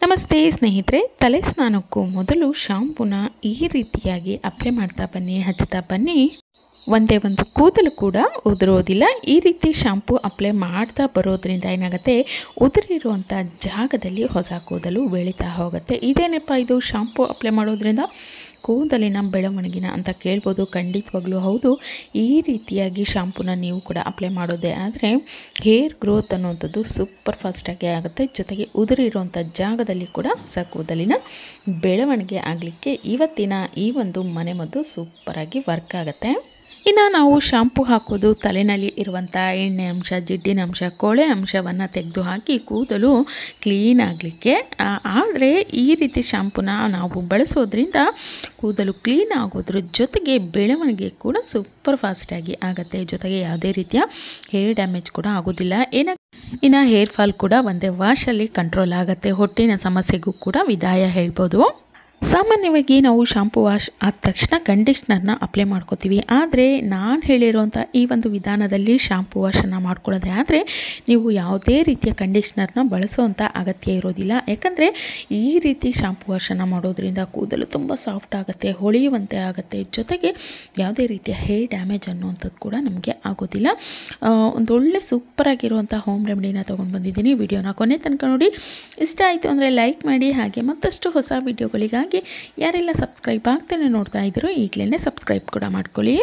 ನಮಸ್ತೆ ಸ್ನೇಹಿತರೆ, ತಲೆ ಸ್ನಾನಕ್ಕೂ ಮೊದಲು ಶಾಂಪೂನ ಈ ರೀತಿಯಾಗಿ ಅಪ್ಲೈ ಮಾಡ್ತಾ ಬನ್ನಿ, ಹಚ್ಚುತ್ತಾ ಬನ್ನಿ. ಒಂದೇ ಒಂದು ಕೂದಲು ಕೂಡ ಉದುರೋದಿಲ್ಲ. ಈ ರೀತಿ ಶಾಂಪೂ ಅಪ್ಲೈ ಮಾಡ್ತಾ ಬರೋದ್ರಿಂದ ಏನಾಗುತ್ತೆ, ಉದುರಿರುವಂಥ ಜಾಗದಲ್ಲಿ ಹೊಸ ಕೂದಲು ಬೆಳೀತಾ ಹೋಗುತ್ತೆ. ಇದೇನಪ್ಪ ಇದು ಶಾಂಪೂ ಅಪ್ಲೈ ಮಾಡೋದ್ರಿಂದ ಕೂದಲಿನ ಬೆಳವಣಿಗೆನ ಅಂತ ಕೇಳ್ಬೋದು. ಖಂಡಿತವಾಗ್ಲೂ ಹೌದು. ಈ ರೀತಿಯಾಗಿ ಶಾಂಪೂನ ನೀವು ಕೂಡ ಅಪ್ಲೈ ಮಾಡೋದೇ ಆದರೆ ಹೇರ್ ಗ್ರೋತ್ ಅನ್ನುವಂಥದ್ದು ಸೂಪರ್ ಫಾಸ್ಟಾಗಿ ಆಗುತ್ತೆ. ಜೊತೆಗೆ ಉದುರಿರುವಂಥ ಜಾಗದಲ್ಲಿ ಕೂಡ ಹೊಸ ಕೂದಲಿನ ಬೆಳವಣಿಗೆ ಆಗಲಿಕ್ಕೆ ಇವತ್ತಿನ ಈ ಒಂದು ಮನೆಮದ್ದು ಸೂಪರಾಗಿ ವರ್ಕ್ ಆಗುತ್ತೆ. ಇನ್ನು ನಾವು ಶಾಂಪೂ ಹಾಕೋದು ತಲೆಯಲ್ಲಿ ಇರುವಂಥ ಎಣ್ಣೆ ಅಂಶ, ಜಿಡ್ಡಿನ ಅಂಶ, ಕೊಳೆ ಅಂಶವನ್ನು ತೆಗೆದು ಹಾಕಿ ಕೂದಲು ಕ್ಲೀನ್ ಆಗಲಿಕ್ಕೆ. ಆದರೆ ಈ ರೀತಿ ಶಾಂಪೂನ ನಾವು ಬಳಸೋದ್ರಿಂದ ಕೂದಲು ಕ್ಲೀನ್ ಆಗೋದ್ರ ಜೊತೆಗೆ ಬೆಳವಣಿಗೆ ಕೂಡ ಸೂಪರ್ ಫಾಸ್ಟಾಗಿ ಆಗುತ್ತೆ. ಜೊತೆಗೆ ಯಾವುದೇ ರೀತಿಯ ಹೇರ್ ಡ್ಯಾಮೇಜ್ ಕೂಡ ಆಗೋದಿಲ್ಲ. ಇನ್ನು ಹೇರ್ ಫಾಲ್ ಕೂಡ ಒಂದೇ ವಾಶಲ್ಲಿ ಕಂಟ್ರೋಲ್ ಆಗುತ್ತೆ. ಹೊಟ್ಟಿನ ಸಮಸ್ಯೆಗೂ ಕೂಡ ವಿದಾಯ ಹೇಳ್ಬೋದು. ಸಾಮಾನ್ಯವಾಗಿ ನಾವು ಶಾಂಪೂ ವಾಶ್ ಆದ ತಕ್ಷಣ ಕಂಡೀಷ್ನರ್ನ ಅಪ್ಲೈ ಮಾಡ್ಕೋತೀವಿ. ಆದರೆ ನಾನು ಹೇಳಿರುವಂಥ ಈ ಒಂದು ವಿಧಾನದಲ್ಲಿ ಶಾಂಪೂ ವಾಶನ್ನು ಮಾಡ್ಕೊಳ್ಳೋದೇ ಆದರೆ ನೀವು ಯಾವುದೇ ರೀತಿಯ ಕಂಡೀಷ್ನರ್ನ ಬಳಸೋವಂಥ ಅಗತ್ಯ ಇರೋದಿಲ್ಲ. ಯಾಕಂದರೆ ಈ ರೀತಿ ಶಾಂಪೂ ವಾಶನ್ನು ಮಾಡೋದ್ರಿಂದ ಕೂದಲು ತುಂಬ ಸಾಫ್ಟ್ ಆಗುತ್ತೆ, ಹೊಳೆಯುವಂತೆ ಆಗುತ್ತೆ. ಜೊತೆಗೆ ಯಾವುದೇ ರೀತಿಯ ಹೇರ್ ಡ್ಯಾಮೇಜ್ ಅನ್ನುವಂಥದ್ದು ಕೂಡ ನಮಗೆ ಆಗೋದಿಲ್ಲ. ಒಂದೊಳ್ಳೆ ಸೂಪರಾಗಿರುವಂಥ ಹೋಮ್ ರೆಮಿಡಿನ ತೊಗೊಂಡು ಬಂದಿದ್ದೀನಿ. ವಿಡಿಯೋನ ಕೊನೆ ತನಕ ನೋಡಿ. ಇಷ್ಟ ಆಯಿತು ಅಂದರೆ ಲೈಕ್ ಮಾಡಿ. ಹಾಗೆ ಮತ್ತಷ್ಟು ಹೊಸ ವಿಡಿಯೋಗಳಿಗಾಗಿ ಯಾರೆಲ್ಲ ಸಬ್ಸ್ಕ್ರೈಬ್ ಆಗ್ತಾನೆ ನೋಡ್ತಾ ಇದ್ದೀರೋ ಈಗಲೇ ಸಬ್ಸ್ಕ್ರೈಬ್ ಕೂಡ ಮಾಡ್ಕೊಳ್ಳಿ.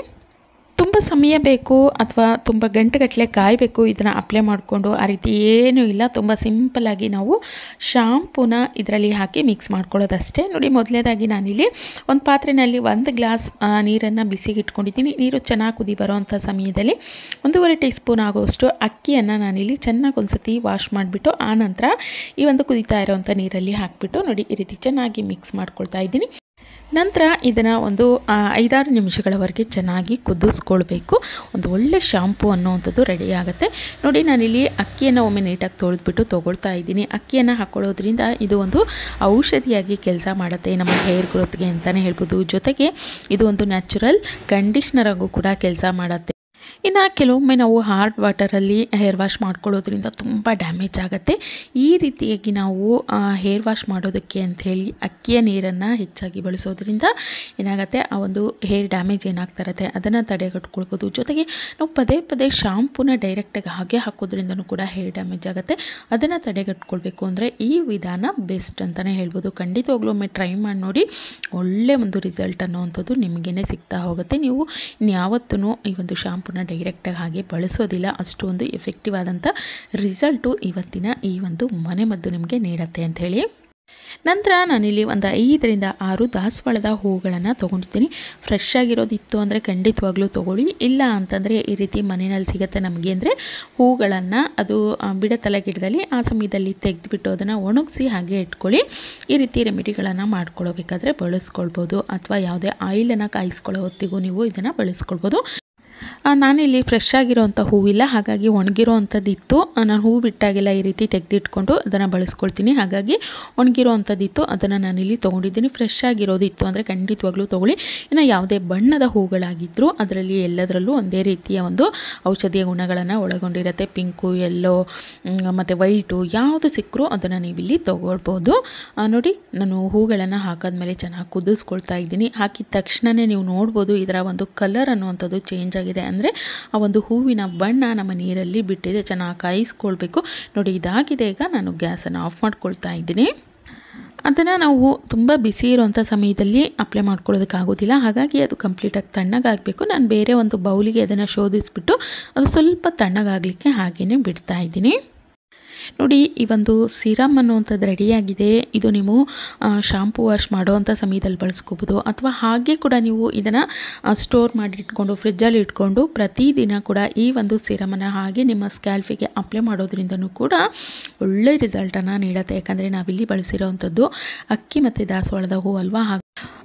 ತುಂಬ ಸಮಯ ಬೇಕು ಅಥವಾ ತುಂಬ ಗಂಟೆಗಟ್ಟಲೆ ಕಾಯಬೇಕು ಇದನ್ನು ಅಪ್ಲೈ ಮಾಡಿಕೊಂಡು, ಆ ರೀತಿ ಏನೂ ಇಲ್ಲ. ತುಂಬ ಸಿಂಪಲ್ಲಾಗಿ ನಾವು ಶಾಂಪೂನ ಇದರಲ್ಲಿ ಹಾಕಿ ಮಿಕ್ಸ್ ಮಾಡ್ಕೊಳ್ಳೋದಷ್ಟೇ. ನೋಡಿ, ಮೊದಲನೇದಾಗಿ ನಾನಿಲ್ಲಿ ಒಂದು ಪಾತ್ರೆಯಲ್ಲಿ 1 ಗ್ಲಾಸ್ ನೀರನ್ನು ಬಿಸಿಗೆ ಇಟ್ಕೊಂಡಿದ್ದೀನಿ. ನೀರು ಚೆನ್ನಾಗಿ ಕುದಿ ಬರೋವಂಥ ಸಮಯದಲ್ಲಿ 1.5 ಟೀ ಸ್ಪೂನ್ ಆಗುವಷ್ಟು ಅಕ್ಕಿಯನ್ನು ನಾನಿಲ್ಲಿ ಚೆನ್ನಾಗಿ ಒಂದು ಸತಿ ವಾಶ್ ಮಾಡಿಬಿಟ್ಟು ಆನಂತರ ಈ ಒಂದು ಕುದೀತಾ ಇರೋವಂಥ ನೀರಲ್ಲಿ ಹಾಕಿಬಿಟ್ಟು ನೋಡಿ ಈ ರೀತಿ ಚೆನ್ನಾಗಿ ಮಿಕ್ಸ್ ಮಾಡ್ಕೊಳ್ತಾ ಇದ್ದೀನಿ. ನಂತರ ಇದನ್ನು ಒಂದು 5-6 ನಿಮಿಷಗಳವರೆಗೆ ಚೆನ್ನಾಗಿ ಕುದಿಸ್ಕೊಳ್ಬೇಕು. ಒಂದು ಒಳ್ಳೆ ಶಾಂಪೂ ಅನ್ನೋವಂಥದ್ದು ರೆಡಿ ಆಗುತ್ತೆ. ನೋಡಿ, ನಾನಿಲ್ಲಿ ಅಕ್ಕಿಯನ್ನು ಒಮ್ಮೆ ನೀಟಾಗಿ ತೊಳೆದ್ಬಿಟ್ಟು ತೊಗೊಳ್ತಾ ಇದ್ದೀನಿ. ಅಕ್ಕಿಯನ್ನು ಹಾಕ್ಕೊಳ್ಳೋದ್ರಿಂದ ಇದು ಒಂದು ಔಷಧಿಯಾಗಿ ಕೆಲಸ ಮಾಡುತ್ತೆ ನಮ್ಮ ಹೇರ್ ಗ್ರೋತ್ಗೆ ಅಂತಲೇ ಹೇಳ್ಬೋದು. ಜೊತೆಗೆ ಇದು ಒಂದು ನ್ಯಾಚುರಲ್ ಕಂಡೀಷ್ನರ್ ಆಗೂ ಕೂಡ ಕೆಲಸ ಮಾಡುತ್ತೆ. ಇನ್ನು ಕೆಲವೊಮ್ಮೆ ನಾವು ಹಾರ್ಡ್ ವಾಟರಲ್ಲಿ ಹೇರ್ ವಾಶ್ ಮಾಡ್ಕೊಳ್ಳೋದ್ರಿಂದ ತುಂಬ ಡ್ಯಾಮೇಜ್ ಆಗುತ್ತೆ. ಈ ರೀತಿಯಾಗಿ ನಾವು ಹೇರ್ ವಾಶ್ ಮಾಡೋದಕ್ಕೆ ಅಂಥೇಳಿ ಅಕ್ಕಿಯ ನೀರನ್ನು ಹೆಚ್ಚಾಗಿ ಬಳಸೋದ್ರಿಂದ ಏನಾಗುತ್ತೆ, ಆ ಒಂದು ಹೇರ್ ಡ್ಯಾಮೇಜ್ ಏನಾಗ್ತಾ ಇರುತ್ತೆ ಅದನ್ನು ತಡೆಗಟ್ಕೊಳ್ಬೋದು. ಜೊತೆಗೆ ನಾವು ಪದೇ ಪದೇ ಶಾಂಪೂನ ಡೈರೆಕ್ಟಾಗಿ ಹಾಗೆ ಹಾಕೋದ್ರಿಂದನೂ ಕೂಡ ಹೇರ್ ಡ್ಯಾಮೇಜ್ ಆಗುತ್ತೆ. ಅದನ್ನು ತಡೆಗಟ್ಕೊಳ್ಬೇಕು ಅಂದರೆ ಈ ವಿಧಾನ ಬೆಸ್ಟ್ ಅಂತಲೇ ಹೇಳ್ಬೋದು. ಖಂಡಿತವಾಗ್ಲೂ ಒಮ್ಮೆ ಟ್ರೈ ಮಾಡಿ ನೋಡಿ. ಒಳ್ಳೆ ಒಂದು ರಿಸಲ್ಟ್ ಅನ್ನೋವಂಥದ್ದು ನಿಮಗೇ ಸಿಗ್ತಾ ಹೋಗುತ್ತೆ. ನೀವು ಇನ್ಯಾವತ್ತೂ ಈ ಒಂದು ಶಾಂಪೂನ ಡೈರೆಕ್ಟಾಗಿ ಹಾಗೆ ಬಳಸೋದಿಲ್ಲ. ಅಷ್ಟು ಒಂದು ಎಫೆಕ್ಟಿವ್ ಆದಂಥ ರಿಸಲ್ಟು ಇವತ್ತಿನ ಈ ಒಂದು ಮನೆಮದ್ದು ನಿಮಗೆ ನೀಡುತ್ತೆ ಅಂಥೇಳಿ. ನಂತರ ನಾನಿಲ್ಲಿ ಒಂದು 5ರಿಂದ 6 ದಾಸವಾಳದ ಹೂಗಳನ್ನು ತೊಗೊಂಡಿದ್ದೀನಿ. ಫ್ರೆಶ್ ಆಗಿರೋದಿತ್ತು ಅಂದರೆ ಖಂಡಿತವಾಗ್ಲೂ ತೊಗೊಳ್ಳಿ. ಇಲ್ಲ ಅಂತಂದರೆ ಈ ರೀತಿ ಮನೆಯಲ್ಲಿ ಸಿಗುತ್ತೆ ನಮಗೆ ಅಂದರೆ ಹೂಗಳನ್ನು ಅದು ಬಿಡುತ್ತಲ್ಲ ಗಿಡದಲ್ಲಿ, ಆ ಸಮಯದಲ್ಲಿ ತೆಗೆದುಬಿಟ್ಟು ಅದನ್ನು ಒಣಗಿಸಿ ಹಾಗೆ ಇಟ್ಕೊಳ್ಳಿ. ಈ ರೀತಿ ರೆಮಿಡಿಗಳನ್ನು ಮಾಡ್ಕೊಳ್ಬೇಕಾದ್ರೆ ಬಳಸ್ಕೊಳ್ಬೋದು. ಅಥವಾ ಯಾವುದೇ ಆಯಿಲನ್ನು ಕಾಯಿಸ್ಕೊಳ್ಳೋ ಹೊತ್ತಿಗೂ ನೀವು ಇದನ್ನು ಬಳಸ್ಕೊಳ್ಬೋದು. ನಾನಿಲ್ಲಿ ಫ್ರೆಶ್ ಆಗಿರೋವಂಥ ಹೂವಿಲ್ಲ, ಹಾಗಾಗಿ ಒಣಗಿರೋ ಅಂಥದ್ದಿತ್ತು. ನಾನು ಹೂ ಬಿಟ್ಟಾಗೆಲ್ಲ ಈ ರೀತಿ ತೆಗೆದಿಟ್ಕೊಂಡು ಅದನ್ನು ಬಳಸ್ಕೊಳ್ತೀನಿ. ಹಾಗಾಗಿ ಒಣಗಿರೋ ಅಂಥದ್ದಿತ್ತು, ಅದನ್ನು ನಾನಿಲ್ಲಿ ತೊಗೊಂಡಿದ್ದೀನಿ. ಫ್ರೆಶ್ ಆಗಿರೋದಿತ್ತು ಅಂದರೆ ಖಂಡಿತವಾಗ್ಲೂ ತೊಗೊಳ್ಳಿ. ಇನ್ನು ಯಾವುದೇ ಬಣ್ಣದ ಹೂಗಳಾಗಿದ್ದರೂ ಅದರಲ್ಲಿ ಎಲ್ಲದರಲ್ಲೂ ಒಂದೇ ರೀತಿಯ ಒಂದು ಔಷಧೀಯ ಗುಣಗಳನ್ನು ಒಳಗೊಂಡಿರುತ್ತೆ. ಪಿಂಕು, ಯೆಲ್ಲೋ ಮತ್ತು ವೈಟು ಯಾವುದು ಸಿಕ್ಕರೂ ಅದನ್ನು ನೀವಿಲ್ಲಿ ತೊಗೊಳ್ಬೋದು. ನೋಡಿ, ನಾನು ಹೂಗಳನ್ನು ಹಾಕಾದ್ಮೇಲೆ ಚೆನ್ನಾಗಿ ಕುದಿಸ್ಕೊಳ್ತಾ ಇದ್ದೀನಿ. ಹಾಕಿದ ತಕ್ಷಣವೇ ನೀವು ನೋಡ್ಬೋದು ಇದರ ಒಂದು ಕಲರ್ ಅನ್ನುವಂಥದ್ದು ಚೇಂಜ್ ಆಗಿದೆ. ಅಂದರೆ ಆ ಒಂದು ಹೂವಿನ ಬಣ್ಣ ನಮ್ಮ ನೀರಲ್ಲಿ ಬಿಟ್ಟಿದೆ. ಚೆನ್ನಾಗಿ ಕಾಯಿಸ್ಕೊಳ್ಬೇಕು. ನೋಡಿ, ಇದಾಗಿದೆ. ಈಗ ನಾನು ಗ್ಯಾಸನ್ನು ಆಫ್ ಮಾಡ್ಕೊಳ್ತಾ ಇದ್ದೀನಿ. ಅದನ್ನು ನಾವು ತುಂಬ ಬಿಸಿ ಇರುವಂಥ ಸಮಯದಲ್ಲಿ ಅಪ್ಲೈ ಮಾಡ್ಕೊಳ್ಳೋದಕ್ಕಾಗೋದಿಲ್ಲ. ಹಾಗಾಗಿ ಅದು ಕಂಪ್ಲೀಟಾಗಿ ತಣ್ಣಗಾಗಬೇಕು. ನಾನು ಬೇರೆ ಒಂದು ಬೌಲಿಗೆ ಅದನ್ನು ಶೋಧಿಸ್ಬಿಟ್ಟು ಅದು ಸ್ವಲ್ಪ ತಣ್ಣಗಾಗಲಿಕ್ಕೆ ಹಾಗೆಯೇ ಬಿಡ್ತಾ ಇದ್ದೀನಿ. ನೋಡಿ, ಈ ಒಂದು ಸಿರಮ್ ಅನ್ನುವಂಥದ್ದು ರೆಡಿಯಾಗಿದೆ. ಇದು ನೀವು ಶಾಂಪೂ ವಾಶ್ ಮಾಡೋವಂಥ ಸಮಯದಲ್ಲಿ ಬಳಸ್ಕೋಬೋದು. ಅಥವಾ ಹಾಗೆ ಕೂಡ ನೀವು ಇದನ್ನು ಸ್ಟೋರ್ ಮಾಡಿ ಇಟ್ಕೊಂಡು ಫ್ರಿಜ್ಜಲ್ಲಿ ಇಟ್ಕೊಂಡು ಪ್ರತಿದಿನ ಕೂಡ ಈ ಒಂದು ಸಿರಮನ್ನು ಹಾಗೆ ನಿಮ್ಮ ಸ್ಕ್ಯಾಲ್ಫಿಗೆ ಅಪ್ಲೈ ಮಾಡೋದ್ರಿಂದನೂ ಕೂಡ ಒಳ್ಳೆ ರಿಸಲ್ಟನ್ನು ನೀಡುತ್ತೆ. ಯಾಕಂದರೆ ನಾವಿಲ್ಲಿ ಬಳಸಿರೋವಂಥದ್ದು ಅಕ್ಕಿ ಮತ್ತು ದಾಸವಾಳದ ಹೂ ಅಲ್ವಾ.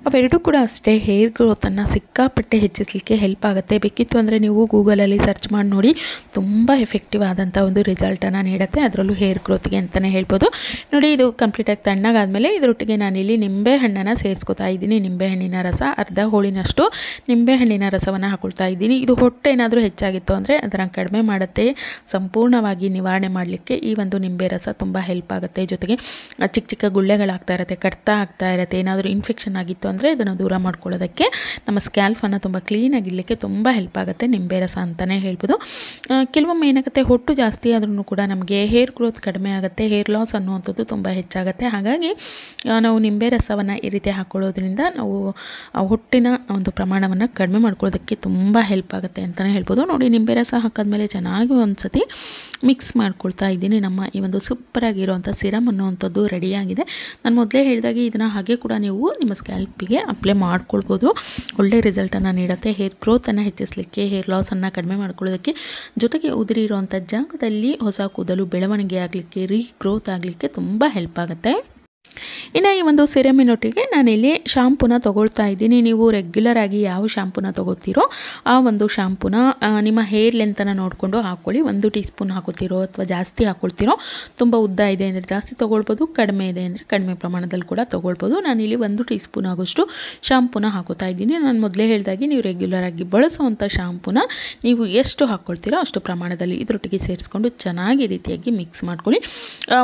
ಅವೆರಡೂ ಕೂಡ ಅಷ್ಟೇ ಹೇರ್ ಗ್ರೋತನ್ನು ಸಿಕ್ಕಾಪಟ್ಟೆ ಹೆಚ್ಚಿಸಲಿಕ್ಕೆ ಹೆಲ್ಪ್ ಆಗುತ್ತೆ. ಬೇಕಿತ್ತು ಅಂದರೆ ನೀವು ಗೂಗಲಲ್ಲಿ ಸರ್ಚ್ ಮಾಡಿ ನೋಡಿ, ತುಂಬ ಎಫೆಕ್ಟಿವ್ ಆದಂಥ ಒಂದು ರಿಸಲ್ಟನ್ನು ನೀಡುತ್ತೆ, ಅದರಲ್ಲೂ ಹೇರ್ ಗ್ರೋತ್ಗೆ ಅಂತಲೇ ಹೇಳ್ಬೋದು. ನೋಡಿ, ಇದು ಕಂಪ್ಲೀಟಾಗಿ ತಣ್ಣಗಾದಮೇಲೆ ಇದರೊಟ್ಟಿಗೆ ನಾನಿಲ್ಲಿ ನಿಂಬೆಹಣ್ಣನ್ನು ಸೇರಿಸ್ಕೊತಾ ಇದ್ದೀನಿ. ನಿಂಬೆಹಣ್ಣಿನ ರಸ ಅರ್ಧ ಹೋಳಿನಷ್ಟು ನಿಂಬೆಹಣ್ಣಿನ ರಸವನ್ನು ಹಾಕೊಳ್ತಾ ಇದ್ದೀನಿ. ಇದು ಹೊಟ್ಟೆ ಏನಾದರೂ ಹೆಚ್ಚಾಗಿತ್ತು ಅಂದರೆ ಅದನ್ನು ಕಡಿಮೆ ಮಾಡುತ್ತೆ, ಸಂಪೂರ್ಣವಾಗಿ ನಿವಾರಣೆ ಮಾಡಲಿಕ್ಕೆ ಈ ಒಂದು ನಿಂಬೆ ರಸ ತುಂಬ ಹೆಲ್ಪ್ ಆಗುತ್ತೆ. ಜೊತೆಗೆ ಚಿಕ್ಕ ಚಿಕ್ಕ ಗುಳ್ಳೆಗಳಾಗ್ತಾ ಇರುತ್ತೆ, ಕಟ್ತಾ ಆಗ್ತಾ ಇರುತ್ತೆ, ಏನಾದರೂ ಇನ್ಫೆಕ್ಷನ್ ಆಗಿತ್ತು ಅಂದರೆ ಇದನ್ನು ದೂರ ಮಾಡ್ಕೊಳ್ಳೋದಕ್ಕೆ, ನಮ್ಮ ಸ್ಕ್ಯಾಲ್ಫನ್ನು ತುಂಬ ಕ್ಲೀನಾಗಿಡಲಿಕ್ಕೆ ತುಂಬ ಹೆಲ್ಪ್ ಆಗುತ್ತೆ ನಿಂಬೆ ರಸ ಅಂತಲೇ ಹೇಳ್ಬೋದು. ಕೆಲವೊಮ್ಮೆ ಏನಾಗುತ್ತೆ, ಹೊಟ್ಟು ಜಾಸ್ತಿ ಆದ್ರೂ ಕೂಡ ನಮಗೆ ಹೇರ್ ಗ್ರೋತ್ ಕಡಿಮೆ ಆಗುತ್ತೆ, ಹೇರ್ ಲಾಸ್ ಅನ್ನುವಂಥದ್ದು ತುಂಬ ಹೆಚ್ಚಾಗುತ್ತೆ. ಹಾಗಾಗಿ ನಾವು ನಿಂಬೆ ರಸವನ್ನು ಈ ರೀತಿ ಹಾಕ್ಕೊಳ್ಳೋದ್ರಿಂದ ನಾವು ಹೊಟ್ಟಿನ ಒಂದು ಪ್ರಮಾಣವನ್ನು ಕಡಿಮೆ ಮಾಡ್ಕೊಳ್ಳೋದಕ್ಕೆ ತುಂಬ ಹೆಲ್ಪ್ ಆಗುತ್ತೆ ಅಂತಲೇ ಹೇಳ್ಬೋದು. ನೋಡಿ, ನಿಂಬೆ ರಸ ಹಾಕಿದ್ಮೇಲೆ ಚೆನ್ನಾಗಿ ಒಂದು ಸತಿ ಮಿಕ್ಸ್ ಮಾಡ್ಕೊಳ್ತಾ ಇದ್ದೀನಿ. ನಮ್ಮ ಈ ಒಂದು ಸೂಪರಾಗಿರೋವಂಥ ಸಿರಮ್ ಅನ್ನುವಂಥದ್ದು ರೆಡಿಯಾಗಿದೆ. ನಾನು ಮೊದಲೇ ಹೇಳಿದಾಗೆ ಇದನ್ನು ಹಾಗೆ ಕೂಡ ನೀವು ನಿಮ್ಮ ಸ್ಕ್ಯಾಲ್ಪಿಗೆ ಅಪ್ಲೈ ಮಾಡ್ಕೊಳ್ಬೋದು. ಒಳ್ಳೆ ರಿಸಲ್ಟನ್ನು ನೀಡುತ್ತೆ ಹೇರ್ ಗ್ರೋತನ್ನು ಹೆಚ್ಚಿಸಲಿಕ್ಕೆ, ಹೇರ್ ಲಾಸನ್ನು ಕಡಿಮೆ ಮಾಡ್ಕೊಳ್ಳೋದಕ್ಕೆ, ಜೊತೆಗೆ ಉದುರಿ ಇರುವಂಥ ಜಾಗದಲ್ಲಿ ಹೊಸ ಕೂದಲು ಬೆಳವಣಿಗೆ ಆಗಲಿಕ್ಕೆ, ರೀಗ್ರೋತ್ ಆಗಲಿಕ್ಕೆ ತುಂಬ ಹೆಲ್ಪ್ ಆಗುತ್ತೆ. ಇನ್ನು ಈ ಒಂದು ಸಿರಮಿನೊಟ್ಟಿಗೆ ನಾನಿಲ್ಲಿ ಶಾಂಪೂನ ತೊಗೊಳ್ತಾ ಇದ್ದೀನಿ. ನೀವು ರೆಗ್ಯುಲರ್ ಆಗಿ ಯಾವ ಶಾಂಪೂನ ತೊಗೋತೀರೋ ಆ ಒಂದು ಶಾಂಪೂನ ನಿಮ್ಮ ಹೇರ್ ಲೆಂತನ್ನು ನೋಡಿಕೊಂಡು ಹಾಕ್ಕೊಳ್ಳಿ. 1 ಟೀ ಸ್ಪೂನ್ ಹಾಕೋತೀರೋ ಅಥವಾ ಜಾಸ್ತಿ ಹಾಕ್ಕೊಳ್ತೀರೋ, ತುಂಬ ಉದ್ದ ಇದೆ ಅಂದರೆ ಜಾಸ್ತಿ ತೊಗೊಳ್ಬೋದು, ಕಡಿಮೆ ಇದೆ ಅಂದರೆ ಕಡಿಮೆ ಪ್ರಮಾಣದಲ್ಲಿ ಕೂಡ ತೊಗೊಳ್ಬೋದು. ನಾನಿಲ್ಲಿ 1 ಟೀ ಸ್ಪೂನ್ ಆಗೋಷ್ಟು ಶಾಂಪೂನ ಹಾಕೋತಾ ಇದ್ದೀನಿ. ನಾನು ಮೊದಲೇ ಹೇಳಿದಾಗೆ ನೀವು ರೆಗ್ಯುಲರ್ ಆಗಿ ಬಳಸುವಂಥ ಶಾಂಪೂನ ನೀವು ಎಷ್ಟು ಹಾಕ್ಕೊಳ್ತೀರೋ ಅಷ್ಟು ಪ್ರಮಾಣದಲ್ಲಿ ಇದರೊಟ್ಟಿಗೆ ಸೇರಿಸ್ಕೊಂಡು ಚೆನ್ನಾಗಿ ರೀತಿಯಾಗಿ ಮಿಕ್ಸ್ ಮಾಡ್ಕೊಳ್ಳಿ.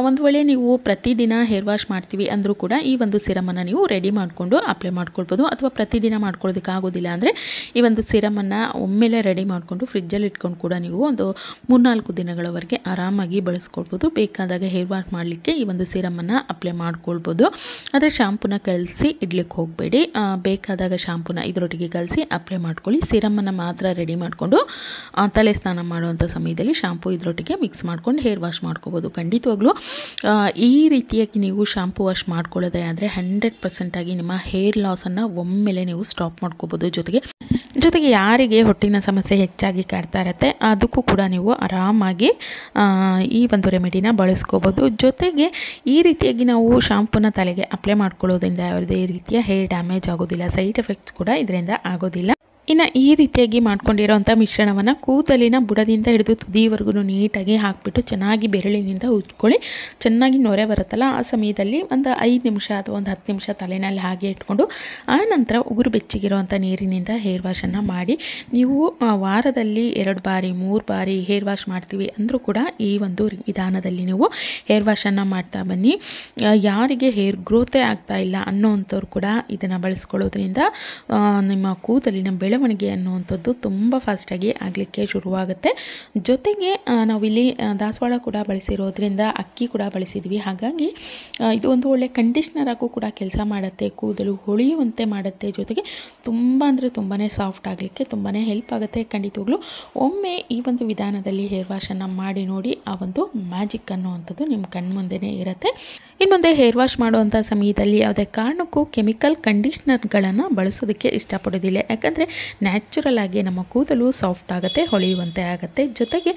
ಒಂದು ವೇಳೆ ನೀವು ಪ್ರತಿದಿನ ಹೇರ್ ವಾಶ್ ಮಾಡ್ತೀವಿ ಅಂದರೂ ಕೂಡ ಈ ಒಂದು ಸಿರಮನ್ನು ನೀವು ರೆಡಿ ಮಾಡಿಕೊಂಡು ಅಪ್ಲೈ ಮಾಡ್ಕೊಳ್ಬೋದು. ಅಥವಾ ಪ್ರತಿದಿನ ಮಾಡ್ಕೊಳ್ಳೋದಕ್ಕೆ ಆಗೋದಿಲ್ಲ ಅಂದರೆ ಈ ಒಂದು ಸಿರಮನ್ನು ಒಮ್ಮೆಲೆ ರೆಡಿ ಮಾಡಿಕೊಂಡು ಫ್ರಿಜ್ಜಲ್ಲಿ ಇಟ್ಕೊಂಡು ಕೂಡ ನೀವು ಒಂದು 3-4 ದಿನಗಳವರೆಗೆ ಆರಾಮಾಗಿ ಬಳಸ್ಕೊಳ್ಬೋದು. ಬೇಕಾದಾಗ ಹೇರ್ ವಾಶ್ ಮಾಡಲಿಕ್ಕೆ ಈ ಒಂದು ಸಿರಮನ್ನು ಅಪ್ಲೈ ಮಾಡ್ಕೊಳ್ಬೋದು. ಆದರೆ ಶಾಂಪೂನ ಕಲಸಿ ಇಡ್ಲಿಕ್ಕೆ ಹೋಗಬೇಡಿ. ಬೇಕಾದಾಗ ಶಾಂಪೂನ ಇದರೊಟ್ಟಿಗೆ ಕಲಸಿ ಅಪ್ಲೈ ಮಾಡ್ಕೊಳ್ಳಿ. ಸಿರಮನ್ನು ಮಾತ್ರ ರೆಡಿ ಮಾಡಿಕೊಂಡು ತಲೆ ಸ್ನಾನ ಮಾಡುವಂಥ ಸಮಯದಲ್ಲಿ ಶಾಂಪೂ ಇದರೊಟ್ಟಿಗೆ ಮಿಕ್ಸ್ ಮಾಡ್ಕೊಂಡು ಹೇರ್ ವಾಶ್ ಮಾಡ್ಕೋಬೋದು. ಖಂಡಿತವಾಗ್ಲೂ ಈ ರೀತಿಯಾಗಿ ನೀವು ಶಾಂಪೂ ವಾಶ್ ಮಾಡ್ಕೊಳ್ಳೋದೇ ಆದರೆ 100% ಆಗಿ ನಿಮ್ಮ ಹೇರ್ ಲಾಸನ್ನು ಒಮ್ಮೆಲೆ ನೀವು ಸ್ಟಾಪ್ ಮಾಡ್ಕೋಬೋದು. ಜೊತೆಗೆ ಯಾರಿಗೆ ಹೊಟ್ಟಿನ ಸಮಸ್ಯೆ ಹೆಚ್ಚಾಗಿ ಕಾಡ್ತಾ ಇರುತ್ತೆ ಅದಕ್ಕೂ ಕೂಡ ನೀವು ಆರಾಮಾಗಿ ಈ ಒಂದು ರೆಮಿಡಿನ ಬಳಸ್ಕೋಬೋದು. ಜೊತೆಗೆ ಈ ರೀತಿಯಾಗಿ ನಾವು ಶಾಂಪೂನ ತಲೆಗೆ ಅಪ್ಲೈ ಮಾಡ್ಕೊಳ್ಳೋದ್ರಿಂದ ಯಾವುದೇ ರೀತಿಯ ಹೇರ್ ಡ್ಯಾಮೇಜ್ ಆಗೋದಿಲ್ಲ, ಸೈಡ್ ಎಫೆಕ್ಟ್ಸ್ ಕೂಡ ಇದರಿಂದ ಆಗೋದಿಲ್ಲ. ಇನ್ನು ಈ ರೀತಿಯಾಗಿ ಮಾಡ್ಕೊಂಡಿರೋವಂಥ ಮಿಶ್ರಣವನ್ನು ಕೂದಲಿನ ಬುಡದಿಂದ ಹಿಡಿದು ತುದಿವರೆಗೂ ನೀಟಾಗಿ ಹಾಕಿಬಿಟ್ಟು ಚೆನ್ನಾಗಿ ಬೆರಳಿನಿಂದ ಉಜ್ಕೊಳ್ಳಿ. ಚೆನ್ನಾಗಿ ನೊರೆ ಬರುತ್ತಲ್ಲ, ಆ ಸಮಯದಲ್ಲಿ ಒಂದು 5 ನಿಮಿಷ ಅಥವಾ ಒಂದು 10 ನಿಮಿಷ ತಲೆನಲ್ಲಿ ಹಾಗೆ ಇಟ್ಕೊಂಡು ಆ ನಂತರ ಉಗುರು ಬೆಚ್ಚಗಿರೋವಂಥ ನೀರಿನಿಂದ ಹೇರ್ ವಾಶನ್ನು ಮಾಡಿ. ನೀವು ವಾರದಲ್ಲಿ 2 ಬಾರಿ 3 ಬಾರಿ ಹೇರ್ ವಾಶ್ ಮಾಡ್ತೀವಿ ಅಂದರೂ ಕೂಡ ಈ ಒಂದು ವಿಧಾನದಲ್ಲಿ ನೀವು ಹೇರ್ ವಾಶನ್ನು ಮಾಡ್ತಾ ಬನ್ನಿ. ಯಾರಿಗೆ ಹೇರ್ ಗ್ರೋತೇ ಆಗ್ತಾ ಇಲ್ಲ ಅನ್ನೋವಂಥವ್ರು ಕೂಡ ಇದನ್ನು ಬಳಸ್ಕೊಳ್ಳೋದ್ರಿಂದ ನಿಮ್ಮ ಕೂದಲಿನ ಬೆಳವಣಿಗೆ ಅನ್ನುವಂಥದ್ದು ತುಂಬ ಫಾಸ್ಟಾಗಿ ಆಗಲಿಕ್ಕೆ ಶುರುವಾಗುತ್ತೆ. ಜೊತೆಗೆ ನಾವಿಲ್ಲಿ ದಾಸವಾಳ ಕೂಡ ಬಳಸಿರೋದ್ರಿಂದ ಅಕ್ಕಿ ಕೂಡ ಬಳಸಿದ್ವಿ. ಹಾಗಾಗಿ ಇದು ಒಂದು ಒಳ್ಳೆ ಕಂಡೀಷ್ನರ್ ಆಗು ಕೂಡ ಕೆಲಸ ಮಾಡುತ್ತೆ, ಕೂದಲು ಹೊಳೆಯುವಂತೆ ಮಾಡುತ್ತೆ. ಜೊತೆಗೆ ತುಂಬ ಅಂದರೆ ತುಂಬಾ ಸಾಫ್ಟ್ ಆಗಲಿಕ್ಕೆ ತುಂಬಾ ಹೆಲ್ಪ್ ಆಗುತ್ತೆ. ಖಂಡಿತವಾಗ್ಲೂ ಒಮ್ಮೆ ಈ ಒಂದು ವಿಧಾನದಲ್ಲಿ ಹೇರ್ ವಾಶನ್ನು ಮಾಡಿ ನೋಡಿ, ಆ ಒಂದು ಮ್ಯಾಜಿಕ್ ಅನ್ನುವಂಥದ್ದು ನಿಮ್ಮ ಕಣ್ಮುಂದೆನೇ ಇರುತ್ತೆ. ಇನ್ನು ಮುಂದೆ ಹೇರ್ ವಾಶ್ ಮಾಡುವಂಥ ಸಮಯದಲ್ಲಿ ಯಾವುದೇ ಕಾರಣಕ್ಕೂ ಕೆಮಿಕಲ್ ಕಂಡೀಷ್ನರ್ಗಳನ್ನು ಬಳಸೋದಕ್ಕೆ ಇಷ್ಟಪಡೋದಿಲ್ಲ. ಯಾಕಂದರೆ ನ್ಯಾಚುರಲ್ ಆಗಿ ನಮ್ಮ ಕೂದಲು ಸಾಫ್ಟ್ ಆಗುತ್ತೆ, ಹೊಳೆಯುವಂತೆ ಆಗುತ್ತೆ. ಜೊತೆಗೆ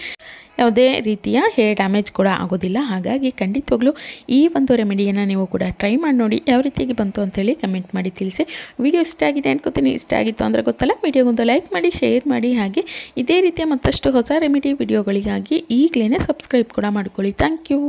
ಯಾವುದೇ ರೀತಿಯ ಹೇರ್ ಡ್ಯಾಮೇಜ್ ಕೂಡ ಆಗೋದಿಲ್ಲ. ಹಾಗಾಗಿ ಖಂಡಿತವಾಗ್ಲೂ ಈ ಒಂದು ರೆಮಿಡಿಯನ್ನು ನೀವು ಕೂಡ ಟ್ರೈ ಮಾಡಿ ನೋಡಿ. ಯಾವ ರೀತಿಯಾಗಿ ಬಂತು ಅಂತೇಳಿ ಕಮೆಂಟ್ ಮಾಡಿ ತಿಳಿಸಿ. ವಿಡಿಯೋ ಇಷ್ಟ ಆಗಿದೆ ಅನ್ಕೋತೀನಿ. ಇಷ್ಟ ಆಗಿತ್ತು ಅಂದರೆ ಗೊತ್ತಲ್ಲ, ವಿಡಿಯೋಗೊಂದು ಲೈಕ್ ಮಾಡಿ, ಶೇರ್ ಮಾಡಿ. ಹಾಗೆ ಇದೇ ರೀತಿಯ ಮತ್ತಷ್ಟು ಹೊಸ ರೆಮಿಡಿ ವಿಡಿಯೋಗಳಿಗಾಗಿ ಈಗಲೇ ಸಬ್ಸ್ಕ್ರೈಬ್ ಕೂಡ ಮಾಡ್ಕೊಳ್ಳಿ. Thank you.